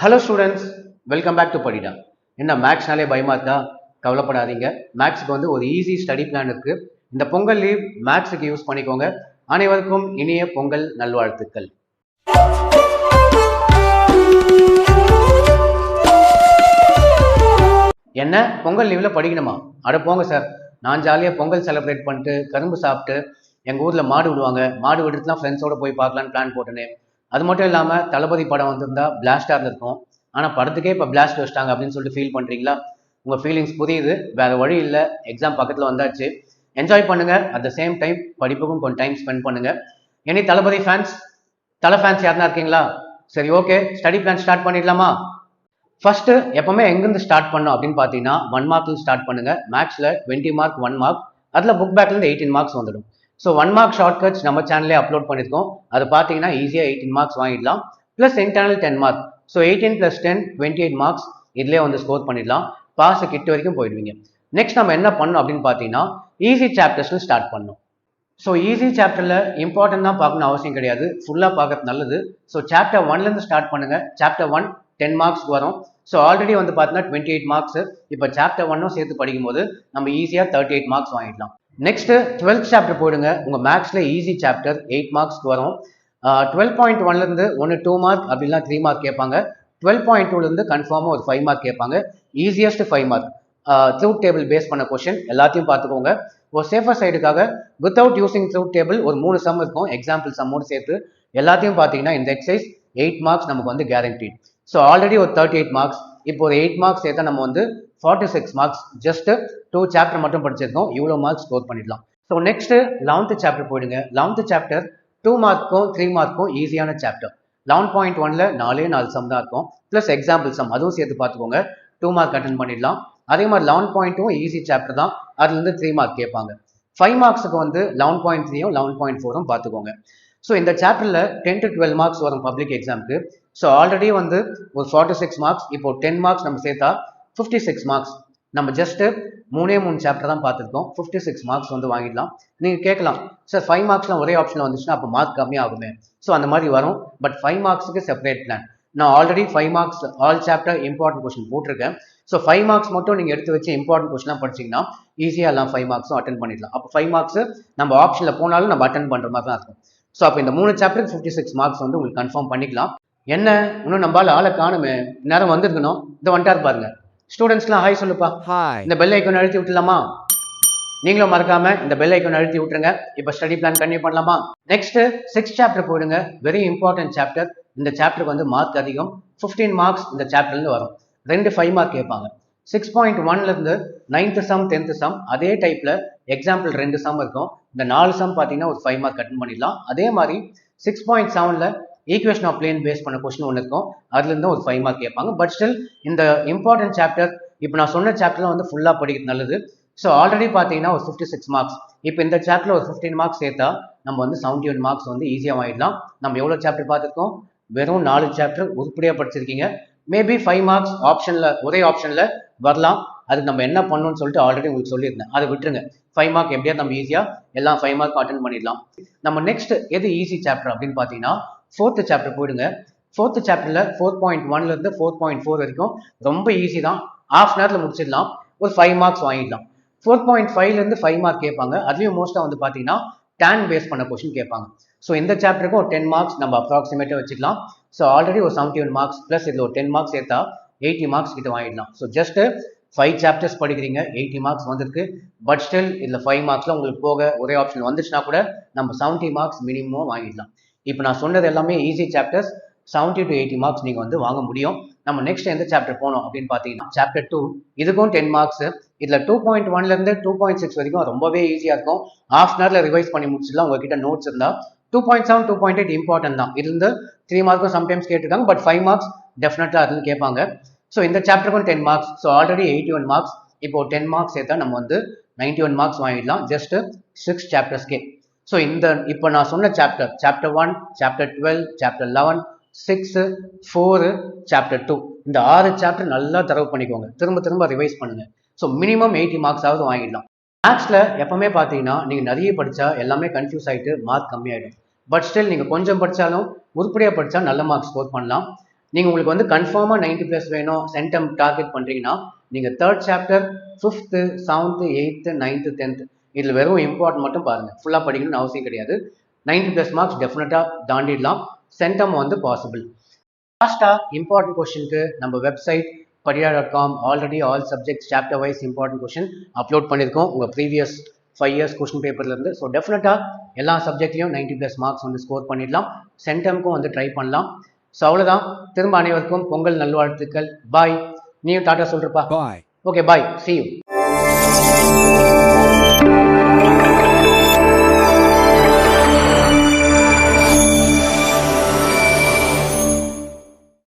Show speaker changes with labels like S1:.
S1: Hello students, welcome back to படிடா. என்ன மேக்ஸ்னாலே பயமா இருக்கா? கவலைப்படாதீங்க. மேக்ஸுக்கு வந்து ஒரு ஈஸி ஸ்டடி பிளான் இருக்கு. இந்த பொங்கல் லீவ் மேக்ஸுக்கு யூஸ் பண்ணிக்கோங்க. அனைவருக்கும் இனிய பொங்கல் நல்வாழ்த்துக்கள். என்ன பொங்கல் லீவ்ல படிக்கணுமா? அட போங்க சார். நான் ஜாலியாக பொங்கல் செலிப்ரேட் பண்ணிட்டு கரும்பு சாப்பிட்டு எங்கள் ஊரில் மாடு விடுவாங்க. மாடு விடுறதுலாம் ஃப்ரெண்ட்ஸோட போய் பார்க்கலான்னு பிளான் போட்டேன். அது மட்டும் இல்லாமல் தளபதி படம் வந்திருந்தா பிளாஸ்டாக இருந்திருக்கும். ஆனால் படத்துக்கே இப்போ பிளாஸ்ட் வச்சிட்டாங்க அப்படின்னு சொல்லிட்டு ஃபீல் பண்ணுறீங்களா? உங்கள் ஃபீலிங்ஸ் புரியுது. வேறு வழி இல்லை. எக்ஸாம் பக்கத்தில் வந்தாச்சு. என்ஜாய் பண்ணுங்கள். அட் த சேம் டைம் படிப்புக்கும் கொஞ்சம் டைம் ஸ்பெண்ட் பண்ணுங்கள். எனி தளபதி ஃபேன்ஸ், தலை ஃபேன்ஸ் யாருன்னா இருக்கீங்களா? சரி, ஓகே, ஸ்டடி பிளான் ஸ்டார்ட் பண்ணிடலாமா? ஃபர்ஸ்ட் எப்பவுமே எங்கிருந்து ஸ்டார்ட் பண்ணோம் அப்படின்னு பார்த்தீங்கன்னா 1 மார்க்ல ஸ்டார்ட் பண்ணுங்க. மேக்ஸ்ல 20 மார்க் 1 மார்க், அதில் புக் பேக்லேருந்து 18 மார்க்ஸ் வந்துடும். ஸோ 1 மார்க் ஷார்ட்கட்ஸ் நம்ம சேனல்லே அப்லோட் பண்ணியிருக்கோம். அது பார்த்தீங்கன்னா ஈஸியாக 18 மார்க்ஸ் வாங்கிடலாம். Plus internal 10 mark. So 18 + 10 28 marks இதுலேயே வந்து ஸ்கோர் பண்ணிடலாம். பாஸ் கிட்ட வரைக்கும் போயிடுவீங்க. நெக்ஸ்ட் நம்ம என்ன பண்ணோம் அப்படின்னு பார்த்தீங்கன்னா ஈஸி சாப்டர்ஸ்ல ஸ்டார்ட் பண்ணோம். ஸோ ஈஸி சாப்டரில் இம்பார்ட்டன்ட் தான் பார்க்கணும் அவசியம் கிடையாது, ஃபுல்லாக பார்க்கறது நல்லது. ஸோ சாப்டர் 1லேருந்து ஸ்டார்ட் பண்ணுங்க. சாப்டர் 1 10 மார்க்ஸ்க்கு வரும். ஸோ ஆல்ரெடி வந்து பார்த்தீங்கன்னா 28 மார்க்ஸ். இப்போ சாப்டர் 1 சேர்த்து படிக்கும்போது நம்ம ஈஸியாக 38 மார்க்ஸ் வாங்கிடலாம். நெக்ஸ்ட் 12th சாப்டர் போயிடுங்க. உங்கள் மேக்ஸில் ஈஸி சாப்டர் 8 மார்க்ஸ்க்கு வரும். 12.1லேருந்து ஒன்று 2 மார்க் அப்படின்னா 3 மார்க் கேட்பாங்க. 12.2லேருந்து கன்ஃபார்மாக ஒரு 5 மார்க் கேட்பாங்க. Easiest 5 mark. Truth table base பண்ண கொஸ்டின் எல்லாத்தையும் பார்த்துக்கோங்க. ஒரு சேஃபர் சைடுக்காக வித்தவுட் யூசிங் ட்ரூத் டேபிள் ஒரு 3 சம் இருக்கும். எக்ஸாம்பிள் சம்மோடு சேர்த்து எல்லாத்தையும் பார்த்தீங்கன்னா இந்த எக்ஸசைஸ் 8 மார்க்ஸ் நமக்கு வந்து கேரண்டி. ஸோ ஆல்ரெடி ஒரு 38 மார்க்ஸ். இப்போ ஒரு 8 மார்க்ஸ் சேர்த்தா நம்ம வந்து 46 மார்க்ஸ். ஜஸ்ட் 2 சாப்டர் மட்டும் படிச்சிருக்கோம். இவ்வளோ மார்க்ஸ் ஸ்கோர் பண்ணிடலாம். ஸோ நெக்ஸ்ட் 11th சாப்டர் போயிடுங்க. 11th சாப்டர் 2 மார்க்கும் 3 மார்க்கும் ஈஸியான சாப்டர். 11.1ல 4 சம் தான் இருக்கும். ப்ளஸ் எக்ஸாம்பிள் சம் அதுவும் சேர்த்து பார்த்துக்கோங்க. 2 மார்க் அட்டன் பண்ணிடலாம். அதே மாதிரி 11.2 ஈஸி சாப்டர் தான். அதுலேருந்து 3 மார்க் கேட்பாங்க. 5 மார்க்ஸுக்கு வந்து 11.3யும் 11.4ம் பார்த்துக்கோங்க. ஸோ இந்த சாப்டரில் 10 to 12 மார்க்ஸ் வரும் பப்ளிக் எக்ஸாமுக்கு. ஸோ ஆல்ரெடி வந்து ஒரு 46 மார்க்ஸ். இப்போ 10 மார்க்ஸ் நம்ம சேர்த்தா 56 மார்க்ஸ். நம்ம ஜஸ்ட் 3 சாப்டர் தான் பார்த்துருக்கோம். 56 மார்க்ஸ் வந்து வாங்கிடலாம். நீங்கள் கேட்கலாம், சார் 5 மார்க்ஸ்லாம் ஒரே ஆப்ஷனில் வந்துச்சுன்னா அப்போ மார்க் கம்மியாகுமே. ஸோ அந்த மாதிரி வரும். பட் 5 மார்க்ஸுக்கு செப்பரேட் பிளான். நான் already 5 marks all chapter important question போட்டிருக்கேன். ஸோ 5 மார்க்ஸ் மட்டும் நீங்கள் எடுத்து வச்சு இம்பார்ட்டன்ட் கொஸ்டின்லாம் படிச்சிங்கன்னா ஈஸியாக எல்லாம் 5 மார்க்ஸும் அட்டன் பண்ணிடலாம். அப்போ 5 மார்க்ஸ் நம்ம ஆப்ஷனில் போனாலும் நம்ம அட்டன் பண்ணுற மாதிரி தான் இருக்கும். ஸோ அப்போ இந்த 3 சாப்டருக்கு 56 மார்க்ஸ் வந்து உங்களுக்கு கன்ஃபார்ம் பண்ணிக்கலாம். என்ன இன்னும் நம்மளால ஆளை காணுமே, நேரம் வந்துருக்கணும். இந்த வந்துட்டார் பாருங்க. ஸ்டூடெண்ட்ஸ்லாம் ஹாய் சொல்லுப்பா. இந்த பெல் ஐக்கான் அழுத்தி விட்டுலாமா? நீங்களும் மறக்காம இந்த பெல் ஐக்கான் அழுத்தி விட்டுருங்க. இப்போ ஸ்டடி பிளான் கண்டினியூ பண்ணலாமா? நெக்ஸ்ட் 6th சாப்டர் போயிடுங்க. Very important chapter. இந்த சாப்டருக்கு வந்து மார்க் அதிகம். 15 மார்க்ஸ் இந்த சாப்டர்லேருந்து வரும். 2 5 மார்க் கேட்பாங்க. 6.1லேருந்து 9th சம் 10th சம் அதே டைப்பில் எக்ஸாம்பிள் 2 சம் இருக்கும். இந்த 4 சம் பார்த்தீங்கன்னா ஒரு 5 மார்க் அட்டன் பண்ணிடலாம். அதே மாதிரி 6.7ல் ஈக்குவேஷன் ஆஃப் பிளேன் பேஸ் பண்ண கொஸ்டின் ஒன்று இருக்கும். அதுலேருந்து ஒரு 5 மார்க் கேட்பாங்க. பட் ஸ்டில் இந்த இம்பார்ட்டன்ட் சாப்டர் இப்போ நான் சொன்ன சாப்டர்லாம் வந்து ஃபுல்லாக படிக்கிறது நல்லது. ஸோ ஆல்ரெடி பார்த்தீங்கன்னா ஒரு 56 மார்க்ஸ். இப்போ இந்த சாப்டரில் ஒரு 15 மார்க்ஸ் சேர்த்தா நம்ம வந்து 71 மார்க்ஸ் வந்து ஈஸியாக வாங்கிடலாம். நம்ம எவ்வளோ சாப்டர் பார்த்துருக்கோம்? வெறும் 4 சாப்டர் உருப்படியாக படிச்சிருக்கீங்க. மேபி 5 மார்க்ஸ் ஆப்ஷனில் ஒரே ஆப்ஷனில் வரலாம். அதுக்கு நம்ம என்ன பண்ணணும்னு சொல்லிட்டு ஆல்ரெடி உங்களுக்கு சொல்லியிருந்தேன். அதை விட்டுருங்க. 5 மார்க் எப்படியாவது நம்ம ஈஸியாக எல்லாம் 5 மார்க் அட்டன் பண்ணிடலாம். நம்ம நெக்ஸ்ட் எது ஈஸி சாப்டர் அப்படின்னு பார்த்தீங்கன்னா 4th சாப்டர் போயிடுங்க. 4th சாப்டரில் 4.1லேருந்து 4.4 வரைக்கும் ரொம்ப ஈஸி தான். ஹாஃப் அன் ஹவரில் முடிச்சிடலாம். ஒரு 5 மார்க்ஸ் வாங்கிடலாம். 4.5லேருந்து 5 மார்க் கேட்பாங்க. அதுலேயும் மோஸ்ட்டாக வந்து பார்த்தீங்கன்னா டேன் பேஸ் பண்ண கொஸ்டின் கேட்பாங்க. ஸோ இந்த சாப்டருக்கு ஒரு 10 மார்க்ஸ் நம்ம அப்ராக்சிமேட்டாக வச்சுக்கலாம். ஸோ ஆல்ரெடி ஒரு 71 மார்க்ஸ் ப்ளஸ் இதில் ஒரு 10 மார்க்ஸ் சேர்த்தா 80 மார்க்ஸ் கிட்ட வாங்கிடலாம். ஸோ ஜஸ்ட் 5 சாப்டர்ஸ் படிக்கிறீங்க, 80 மார்க்ஸ் வந்திருக்கு. பட் ஸ்டில் இதில் 5 மார்க்ஸில் உங்களுக்கு போக ஒரே ஆப்ஷன் வந்துச்சுன்னா கூட நம்ம 70 மார்க்ஸ் மினிமம் வாங்கிடலாம். இப்போ நான் சொன்னது எல்லாமே ஈஸி சாப்டர்ஸ். 70 to 80 மார்க்ஸ் நீங்கள் வந்து வாங்க முடியும். நம்ம நெக்ஸ்ட் எந்த சாப்டர் போனோம் அப்படின்னு பார்த்தீங்கன்னா சாப்டர் 2. இதுக்கும் 10 மார்க்ஸ். இதில் 2.1லேருந்து 2.6 வரைக்கும் ரொம்பவே ஈஸியாக இருக்கும். ஹாஃப் அன் ஹவரில் ரிவைஸ் பண்ணி முடிச்சிடலாம். உங்ககிட்ட நோட்ஸ் இருந்தால் 2.7 2.8 இம்பார்ட்டன்ட் தான். இதுலேருந்து 3 மார்க்கும் சம்டைம்ஸ் கேட்டிருக்காங்க. பட் 5 மார்க்ஸ் டெஃபினட்டாக அதுன்னு கேட்பாங்க. ஸோ இந்த சாப்டருக்கும் 10 மார்க்ஸ். So already 81 marks. இப்போ 10 மார்க்ஸ் சேர்த்தா நம்ம வந்து 91 மார்க்ஸ் வாங்கிடலாம். ஜஸ்ட் 6 சாப்டர்ஸ்க்கே. ஸோ இப்போ நான் சொன்ன சாப்டர் 1, சாப்டர் 12, சாப்டர் 11, 6, 4, சாப்டர் 2 இந்த 6 சாப்டர் நல்லா தரவு பண்ணிக்கோங்க. திரும்ப திரும்ப ரிவைஸ் பண்ணுங்க. ஸோ மினிமம் 80 மார்க்ஸ் ஆகுது வாங்கிடலாம். மேக்ஸில் எப்பவுமே பார்த்தீங்கன்னா நீங்கள் நிறைய படித்தா எல்லாமே கன்ஃபியூஸ் ஆகிட்டு மார்க் கம்மியாயிடும். பட் ஸ்டில் நீங்கள் கொஞ்சம் படித்தாலும் உருப்படியாக படித்தா நல்ல மார்க் ஸ்கோர் பண்ணலாம். நீங்கள் உங்களுக்கு வந்து கன்ஃபார்மாக 90+ வேணும் சென்டம் டார்கெட் பண்ணுறீங்கன்னா நீங்கள் 3rd chapter 5th 7th 8th 9th 10th இதில் வெறும் இம்பார்ட்டன்ட் மட்டும் பாருங்கள். ஃபுல்லாக படிக்கணும்னு அவசியம் கிடையாது. 90+ மார்க்ஸ் டெஃபினட்டாக தாண்டிடலாம். சென்டம் வந்து பாசிபிள். லாஸ்ட்டாக இம்பார்ட்டன்ட் கொஷனுக்கு நம்ம வெப்சைட் படியா.com already all subjects chapter wise important question upload பண்ணியிருக்கோம் உங்கள் ப்ரீவியஸ் 5 years கொஷின் பேப்பர்லேருந்து. ஸோ டெஃபினட்டாக எல்லா சப்ஜெக்ட்லையும் 90+ மார்க்ஸ் வந்து ஸ்கோர் பண்ணிடலாம். சென்டம்க்கும் வந்து ட்ரை பண்ணலாம். ஸோ அவ்வளோதான். திரும்ப அனைவருக்கும் பொங்கல் நல்வாழ்த்துக்கள். பாய். நீயும் டாட்டா சொல்றப்பா.
S2: Bye.
S1: Okay bye. See you.